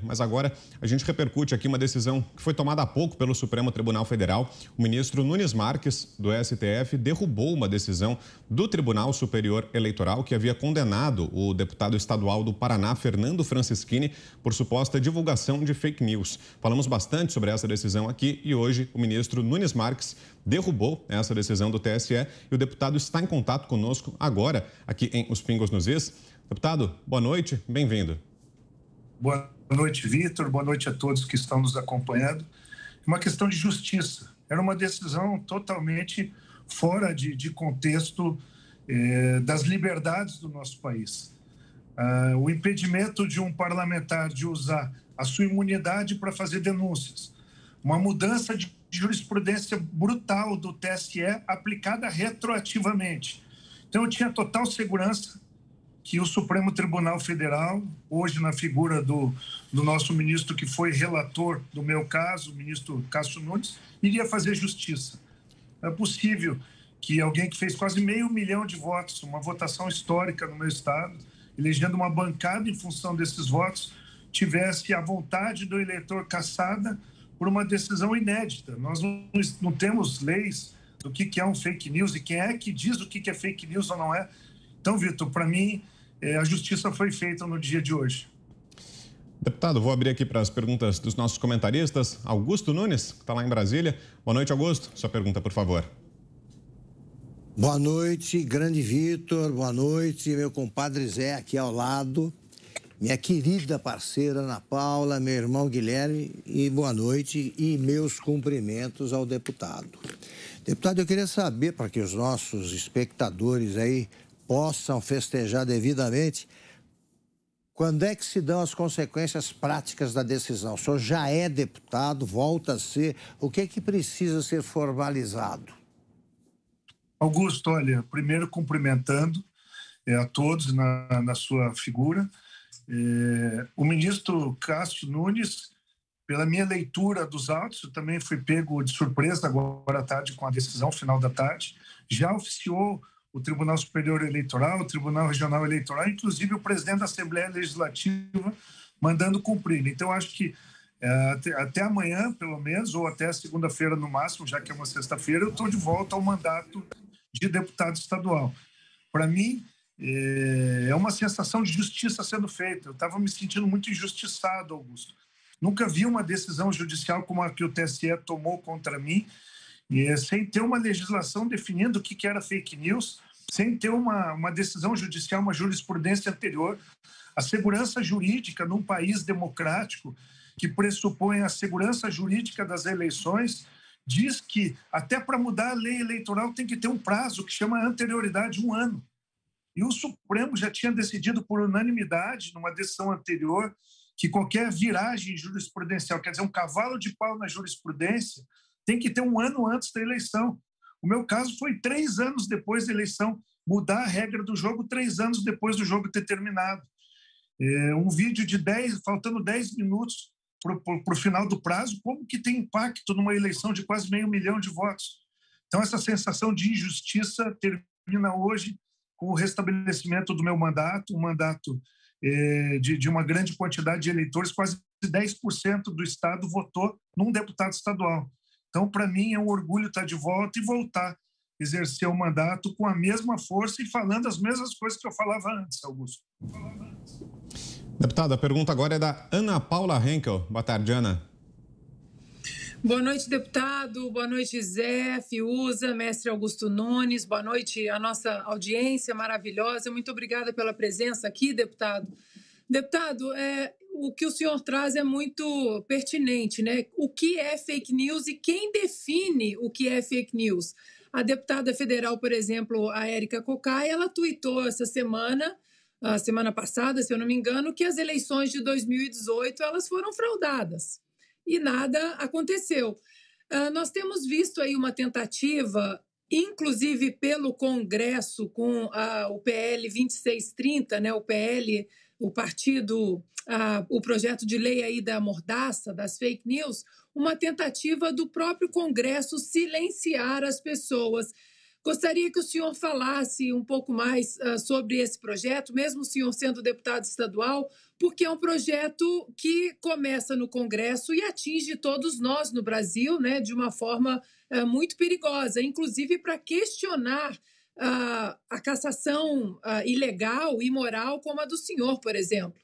mas agora a gente repercute aqui uma decisão que foi tomada há pouco pelo Supremo Tribunal Federal. O ministro Nunes Marques, do STF, derrubou uma decisão do Tribunal Superior Eleitoral que havia condenado o deputado estadual do Paraná, Fernando Francischini, por suposta divulgação de fake news. Falamos bastante sobre essa decisão aqui e hoje o ministro Nunes Marques derrubou essa decisão do TSE e o deputado está em contato conosco agora, aqui em Os Pingos nos Is. Deputado, boa noite, bem-vindo. Boa noite, Vitor. Boa noite a todos que estão nos acompanhando. Uma questão de justiça. Era uma decisão totalmente fora de contexto das liberdades do nosso país. O impedimento de um parlamentar de usar a sua imunidade para fazer denúncias. Uma mudança de jurisprudência brutal do TSE aplicada retroativamente. Então, eu tinha total segurança que o Supremo Tribunal Federal, hoje na figura do nosso ministro que foi relator do meu caso, o ministro Cássio Nunes, iria fazer justiça. É possível que alguém que fez quase 500 mil de votos, uma votação histórica no meu estado, elegendo uma bancada em função desses votos, tivesse a vontade do eleitor cassada por uma decisão inédita. Nós não temos leis do que é um fake news e quem é que diz o que é fake news ou não é. Então, Vitor, para mim, a justiça foi feita no dia de hoje. Deputado, vou abrir aqui para as perguntas dos nossos comentaristas. Augusto Nunes, que está lá em Brasília. Boa noite, Augusto. Sua pergunta, por favor. Boa noite, grande Vitor. Boa noite, meu compadre Zé aqui ao lado. Minha querida parceira Ana Paula, meu irmão Guilherme, e boa noite e meus cumprimentos ao deputado. Deputado, eu queria saber, para que os nossos espectadores aí possam festejar devidamente, quando é que se dão as consequências práticas da decisão? O senhor já é deputado, volta a ser, o que é que precisa ser formalizado? Augusto, olha, primeiro cumprimentando a todos na sua figura. O ministro Cássio Nunes, pela minha leitura dos autos, eu também fui pego de surpresa agora à tarde com a decisão final da tarde, já oficiou o Tribunal Superior Eleitoral, o Tribunal Regional Eleitoral, inclusive o presidente da Assembleia Legislativa mandando cumprir. Então, acho que até amanhã, pelo menos, ou até segunda-feira no máximo, já que é uma sexta-feira, eu estou de volta ao mandato de deputado estadual. Para mim, é uma sensação de justiça sendo feita. Eu estava me sentindo muito injustiçado, Augusto. Nunca vi uma decisão judicial como a que o TSE tomou contra mim, sem ter uma legislação definindo o que era fake news, sem ter uma decisão judicial, uma jurisprudência anterior. A segurança jurídica num país democrático, que pressupõe a segurança jurídica das eleições, diz que até para mudar a lei eleitoral tem que ter um prazo que chama anterioridade, 1 ano. E o Supremo já tinha decidido por unanimidade, numa decisão anterior, que qualquer viragem jurisprudencial, quer dizer, um cavalo de pau na jurisprudência, tem que ter 1 ano antes da eleição. O meu caso foi 3 anos depois da eleição, mudar a regra do jogo 3 anos depois do jogo ter terminado. Um vídeo de 10, faltando 10 minutos para o final do prazo, como que tem impacto numa eleição de quase 500 mil de votos? Então, essa sensação de injustiça termina hoje com o restabelecimento do meu mandato, um mandato de uma grande quantidade de eleitores, quase 10% do Estado votou num deputado estadual. Então, para mim, é um orgulho estar de volta e voltar a exercer o mandato com a mesma força e falando as mesmas coisas que eu falava antes, Augusto. Deputado, a pergunta agora é da Ana Paula Henkel. Boa tarde, Ana. Boa noite, deputado. Boa noite, Zé, Fiuza, mestre Augusto Nunes. Boa noite à nossa audiência maravilhosa. Muito obrigada pela presença aqui, deputado. Deputado, o que o senhor traz é muito pertinente, né? O que é fake news e quem define o que é fake news? A deputada federal, por exemplo, a Érica Cocai, ela tuitou essa semana, a semana passada, se eu não me engano, que as eleições de 2018 elas foram fraudadas e nada aconteceu. Nós temos visto aí uma tentativa, inclusive pelo Congresso, com o PL 2630, né, o PL, o partido, o projeto de lei aí da mordaça, das fake news, uma tentativa do próprio Congresso silenciar as pessoas. Gostaria que o senhor falasse um pouco mais sobre esse projeto, mesmo o senhor sendo deputado estadual, porque é um projeto que começa no Congresso e atinge todos nós no Brasil, né, de uma forma muito perigosa, inclusive para questionar a cassação ilegal e imoral como a do senhor, por exemplo.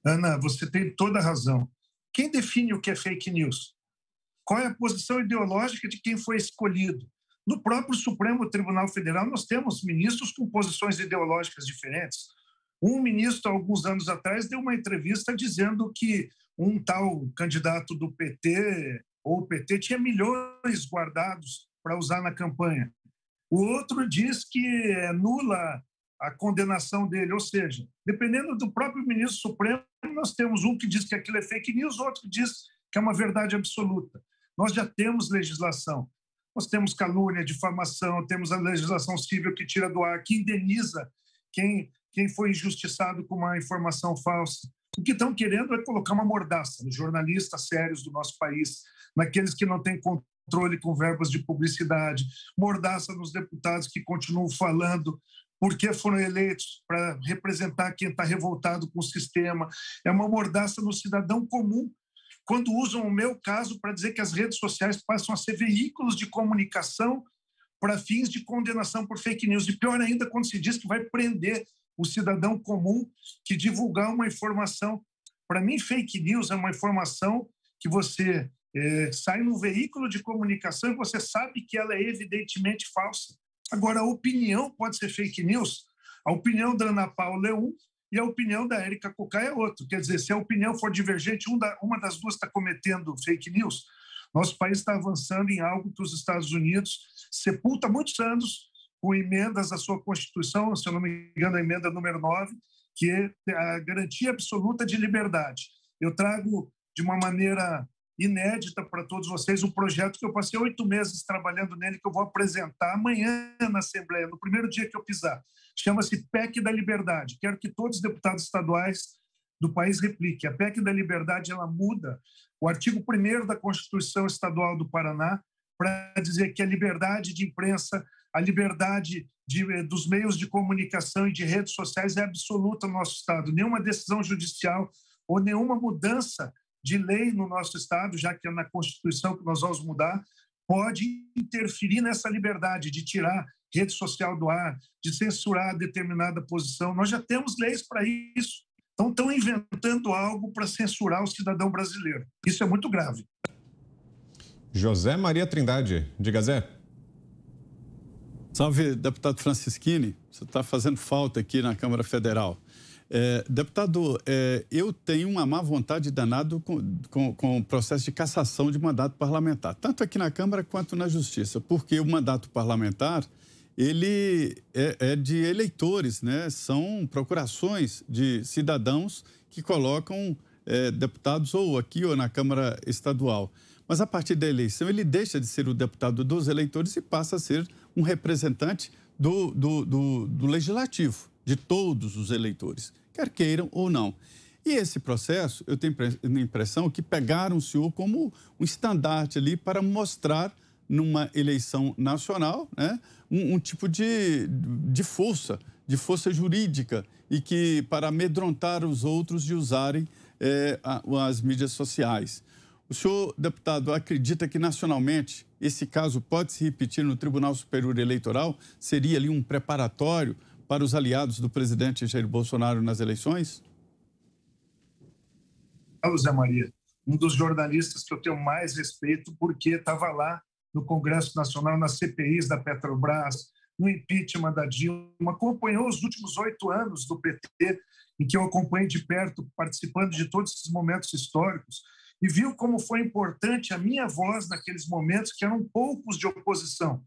Ana, você tem toda a razão. Quem define o que é fake news? Qual é a posição ideológica de quem foi escolhido? No próprio Supremo Tribunal Federal, nós temos ministros com posições ideológicas diferentes. Um ministro, há alguns anos atrás, deu uma entrevista dizendo que um tal candidato do PT ou o PT tinha milhões guardados para usar na campanha. O outro diz que é nula a condenação dele, ou seja, dependendo do próprio ministro Supremo, nós temos um que diz que aquilo é fake news, outro que diz que é uma verdade absoluta. Nós já temos legislação. Nós temos calúnia, difamação, temos a legislação civil que tira do ar, que indeniza quem foi injustiçado com uma informação falsa. O que estão querendo é colocar uma mordaça nos jornalistas sérios do nosso país, naqueles que não têm controle com verbas de publicidade, mordaça nos deputados que continuam falando porque foram eleitos para representar quem está revoltado com o sistema. É uma mordaça no cidadão comum, quando usam o meu caso para dizer que as redes sociais passam a ser veículos de comunicação para fins de condenação por fake news. E pior ainda, quando se diz que vai prender o cidadão comum que divulgar uma informação. Para mim, fake news é uma informação que você sai num veículo de comunicação e você sabe que ela é evidentemente falsa. Agora, a opinião pode ser fake news. A opinião da Ana Paula é um e a opinião da Érica Cocai é outro. Quer dizer, se a opinião for divergente, uma das duas está cometendo fake news. Nosso país está avançando em algo que os Estados Unidos sepulta há muitos anos com emendas à sua Constituição, se eu não me engano, a emenda número 9, que é a garantia absoluta de liberdade. Eu trago de uma maneira inédita para todos vocês um projeto que eu passei 8 meses trabalhando nele, que eu vou apresentar amanhã na Assembleia, no primeiro dia que eu pisar. Chama-se PEC da Liberdade. Quero que todos os deputados estaduais do país repliquem. A PEC da Liberdade, ela muda o artigo 1º da Constituição Estadual do Paraná para dizer que a liberdade de imprensa, a liberdade dos meios de comunicação e de redes sociais é absoluta no nosso Estado. Nenhuma decisão judicial ou nenhuma mudança de lei no nosso Estado, já que é na Constituição que nós vamos mudar, pode interferir nessa liberdade de tirar rede social do ar, de censurar determinada posição. Nós já temos leis para isso. Então, estão inventando algo para censurar o cidadão brasileiro. Isso é muito grave. José Maria Trindade, diga, Zé. Salve, deputado Francischini. Você está fazendo falta aqui na Câmara Federal. Deputado, eu tenho uma má vontade danada com o processo de cassação de mandato parlamentar, tanto aqui na Câmara quanto na Justiça, porque o mandato parlamentar, ele é de eleitores, né? São procurações de cidadãos que colocam deputados ou aqui ou na Câmara Estadual. Mas a partir da eleição, ele deixa de ser o deputado dos eleitores e passa a ser um representante do Legislativo, de todos os eleitores, quer queiram ou não. E esse processo, eu tenho a impressão que pegaram o senhor como um estandarte ali para mostrar numa eleição nacional, né, um tipo de força jurídica, e que para amedrontar os outros de usarem as mídias sociais. O senhor, deputado, acredita que nacionalmente esse caso pode se repetir no Tribunal Superior Eleitoral? Seria ali um preparatório para os aliados do presidente Jair Bolsonaro nas eleições? Zé Maria, um dos jornalistas que eu tenho mais respeito, porque estava lá no Congresso Nacional, nas CPIs da Petrobras, no impeachment da Dilma, acompanhou os últimos 8 anos do PT, em que eu acompanhei de perto, participando de todos esses momentos históricos, e viu como foi importante a minha voz naqueles momentos, que eram poucos de oposição.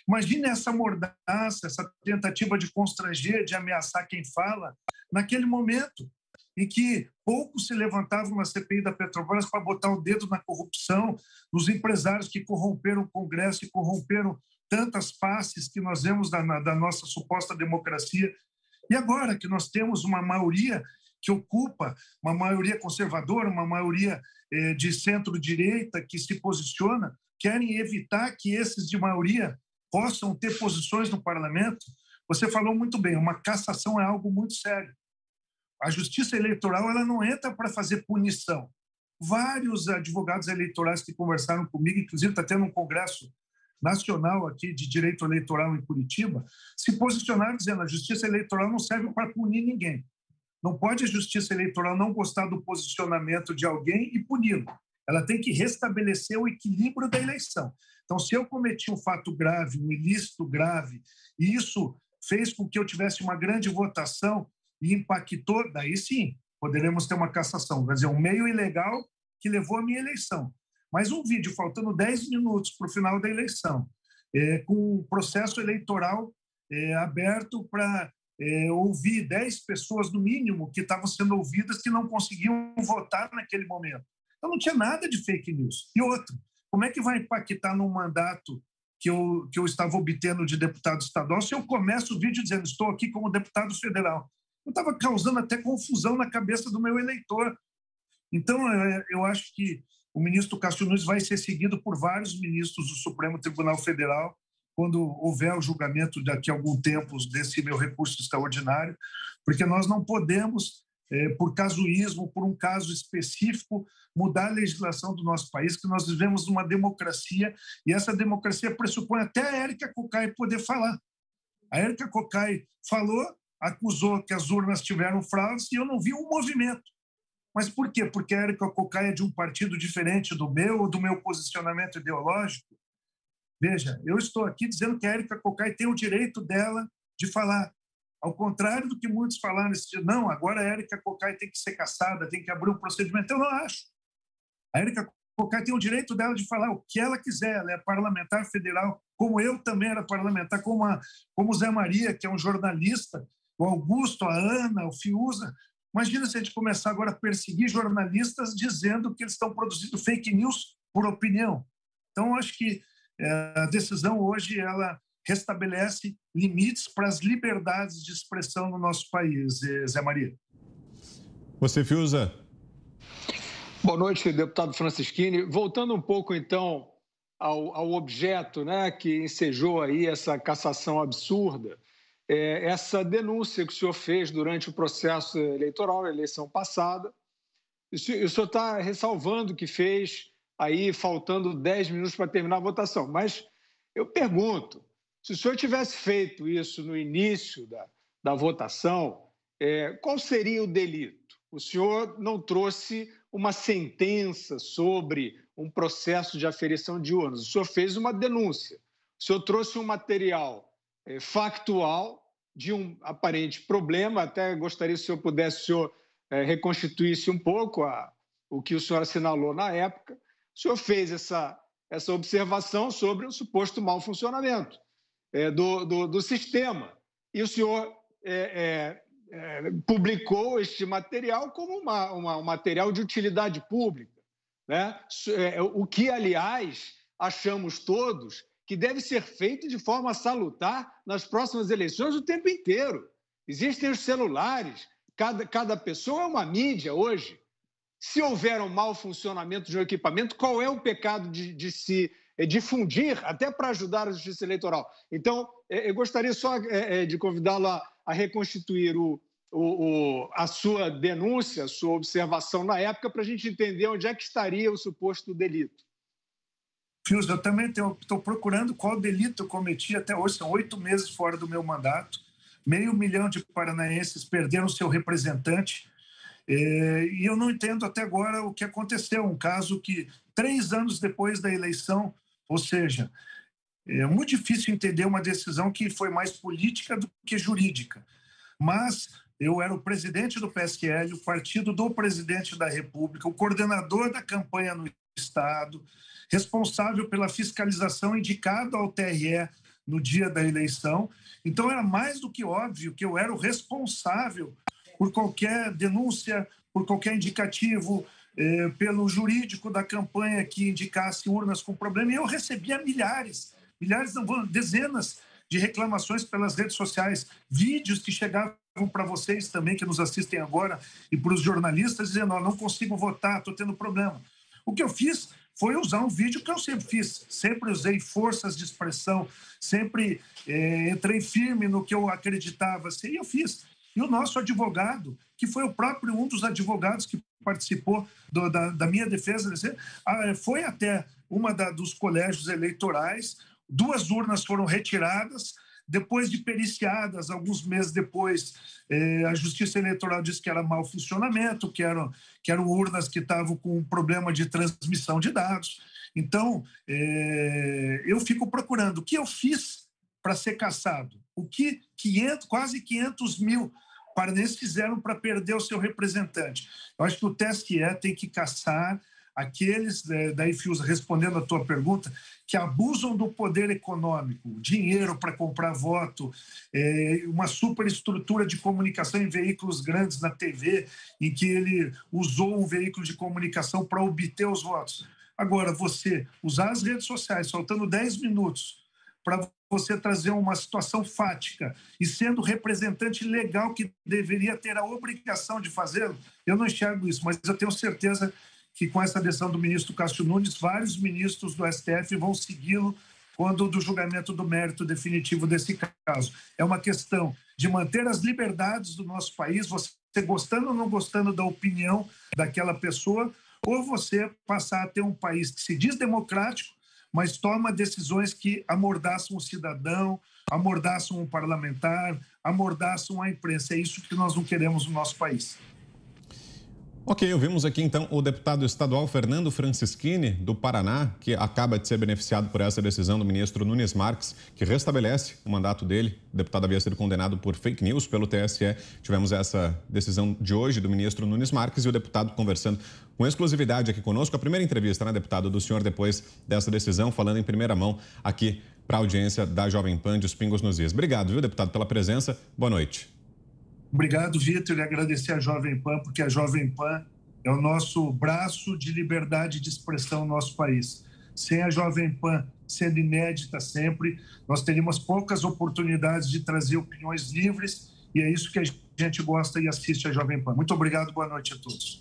Imagine essa mordaça, essa tentativa de constranger, de ameaçar quem fala, naquele momento em que poucos se levantavam na CPI da Petrobras para botar o dedo na corrupção, nos empresários que corromperam o Congresso e corromperam tantas faces que nós vemos da nossa suposta democracia. E agora que nós temos uma maioria que ocupa, uma maioria conservadora, uma maioria de centro-direita que se posiciona, querem evitar que esses de maioria possam ter posições no parlamento. Você falou muito bem, uma cassação é algo muito sério. A justiça eleitoral ela não entra para fazer punição. Vários advogados eleitorais que conversaram comigo, inclusive está tendo um congresso nacional aqui de direito eleitoral em Curitiba, se posicionaram dizendo que a justiça eleitoral não serve para punir ninguém. Não pode a justiça eleitoral não gostar do posicionamento de alguém e puni-lo. Ela tem que restabelecer o equilíbrio da eleição. Então, se eu cometi um fato grave, um ilícito grave, e isso fez com que eu tivesse uma grande votação e impactou, daí sim, poderemos ter uma cassação. Quer dizer, um meio ilegal que levou a minha eleição. Mas um vídeo faltando 10 minutos para o final da eleição, com o processo eleitoral aberto para ouvir 10 pessoas, no mínimo, que estavam sendo ouvidas que não conseguiam votar naquele momento. Então, não tinha nada de fake news. E outro, como é que vai impactar num mandato que eu estava obtendo de deputado estadual se eu começo o vídeo dizendo estou aqui como deputado federal? Eu estava causando até confusão na cabeça do meu eleitor. Então, eu acho que o ministro Cássio Nunes vai ser seguido por vários ministros do Supremo Tribunal Federal quando houver o julgamento daqui a algum tempo desse meu recurso extraordinário, porque nós não podemos, por casuísmo, por um caso específico, mudar a legislação do nosso país, que nós vivemos numa democracia, e essa democracia pressupõe até a Érica Cocai poder falar. A Érica Cocai falou, acusou que as urnas tiveram fraudes, e eu não vi um movimento. Mas por quê? Porque a Érica Cocai é de um partido diferente do meu, ou do meu posicionamento ideológico? Veja, eu estou aqui dizendo que a Érica Cocai tem o direito dela de falar. Ao contrário do que muitos falaram nesse dia, não, agora a Érica Cocai tem que ser cassada, tem que abrir um procedimento. Eu não acho. A Érica Cocai tem o direito dela de falar o que ela quiser. Ela é parlamentar federal, como eu também era parlamentar, como o Zé Maria, que é um jornalista, o Augusto, a Ana, o Fiuza. Imagina se a gente começar agora a perseguir jornalistas dizendo que eles estão produzindo fake news por opinião. Então, eu acho que a decisão hoje ela restabelece limites para as liberdades de expressão no nosso país, Zé Maria. Você, Fiuza. Boa noite, deputado Francisquini. Voltando um pouco, então, ao objeto, né, que ensejou aí essa cassação absurda, essa denúncia que o senhor fez durante o processo eleitoral, a eleição passada, o senhor está ressalvando que fez aí faltando 10 minutos para terminar a votação. Mas eu pergunto, se o senhor tivesse feito isso no início da votação, qual seria o delito? O senhor não trouxe uma sentença sobre um processo de aferição de urnas. O senhor fez uma denúncia. O senhor trouxe um material factual de um aparente problema. Até gostaria, se o senhor pudesse, reconstituísse um pouco o que o senhor assinalou na época. O senhor fez essa observação sobre o suposto mau funcionamento do sistema. E o senhor publicou este material como um material de utilidade pública, né? O que, aliás, achamos todos que deve ser feito de forma salutar nas próximas eleições o tempo inteiro. Existem os celulares, cada pessoa é uma mídia hoje. Se houver um mau funcionamento de um equipamento, qual é o pecado de se difundir, até para ajudar a justiça eleitoral? Então, eu gostaria só de convidá-lo a reconstituir a sua denúncia, a sua observação na época, para a gente entender onde é que estaria o suposto delito. Fios, eu também estou procurando qual delito eu cometi até hoje. São 8 meses fora do meu mandato. 500 mil de paranaenses perderam seu representante. E eu não entendo até agora o que aconteceu. Um caso que, 3 anos depois da eleição, ou seja, é muito difícil entender uma decisão que foi mais política do que jurídica. Mas eu era o presidente do PSL, o partido do presidente da República, o coordenador da campanha no Estado, responsável pela fiscalização indicado ao TRE no dia da eleição. Então, era mais do que óbvio que eu era o responsável por qualquer denúncia, por qualquer indicativo, pelo jurídico da campanha que indicasse urnas com problema. E eu recebia milhares, não, dezenas de reclamações pelas redes sociais, vídeos que chegavam para vocês também, que nos assistem agora, e para os jornalistas, dizendo, não consigo votar, estou tendo problema. O que eu fiz foi usar um vídeo que eu sempre fiz. Sempre usei forças de expressão, sempre entrei firme no que eu acreditava ser, e eu fiz. E o nosso advogado, que foi o próprio um dos advogados que participou da minha defesa, foi até dos colégios eleitorais, 2 urnas foram retiradas, depois de periciadas, alguns meses depois, a Justiça Eleitoral disse que era mau funcionamento, que eram urnas que estavam com problema de transmissão de dados. Então, eu fico procurando o que eu fiz para ser cassado, o que quase 500 mil paranenses fizeram para perder o seu representante. Eu acho que o TSE tem que caçar aqueles, daí, Fiuza, respondendo a tua pergunta, que abusam do poder econômico, dinheiro para comprar voto, uma superestrutura de comunicação em veículos grandes na TV, em que ele usou um veículo de comunicação para obter os votos. Agora, você usar as redes sociais, faltando 10 minutos, para você trazer uma situação fática e sendo representante legal que deveria ter a obrigação de fazê-lo, eu não enxergo isso, mas eu tenho certeza que com essa decisão do ministro Cássio Nunes, vários ministros do STF vão segui-lo quando do julgamento do mérito definitivo desse caso. É uma questão de manter as liberdades do nosso país, você gostando ou não gostando da opinião daquela pessoa, ou você passar a ter um país que se diz democrático, mas toma decisões que amordaçam o cidadão, amordaçam o parlamentar, amordaçam a imprensa. É isso que nós não queremos no nosso país. Ok, ouvimos aqui então o deputado estadual Fernando Francischini, do Paraná, que acaba de ser beneficiado por essa decisão do ministro Nunes Marques, que restabelece o mandato dele. O deputado havia sido condenado por fake news pelo TSE. Tivemos essa decisão de hoje do ministro Nunes Marques e o deputado conversando com exclusividade aqui conosco. A primeira entrevista, né, deputado, do senhor depois dessa decisão, falando em primeira mão aqui para a audiência da Jovem Pan de Os Pingos nos Is. Obrigado, viu, deputado, pela presença. Boa noite. Obrigado, Vitor, e agradecer à Jovem Pan, porque a Jovem Pan é o nosso braço de liberdade de expressão no nosso país. Sem a Jovem Pan sendo inédita sempre, nós teríamos poucas oportunidades de trazer opiniões livres, e é isso que a gente gosta e assiste a Jovem Pan. Muito obrigado, boa noite a todos.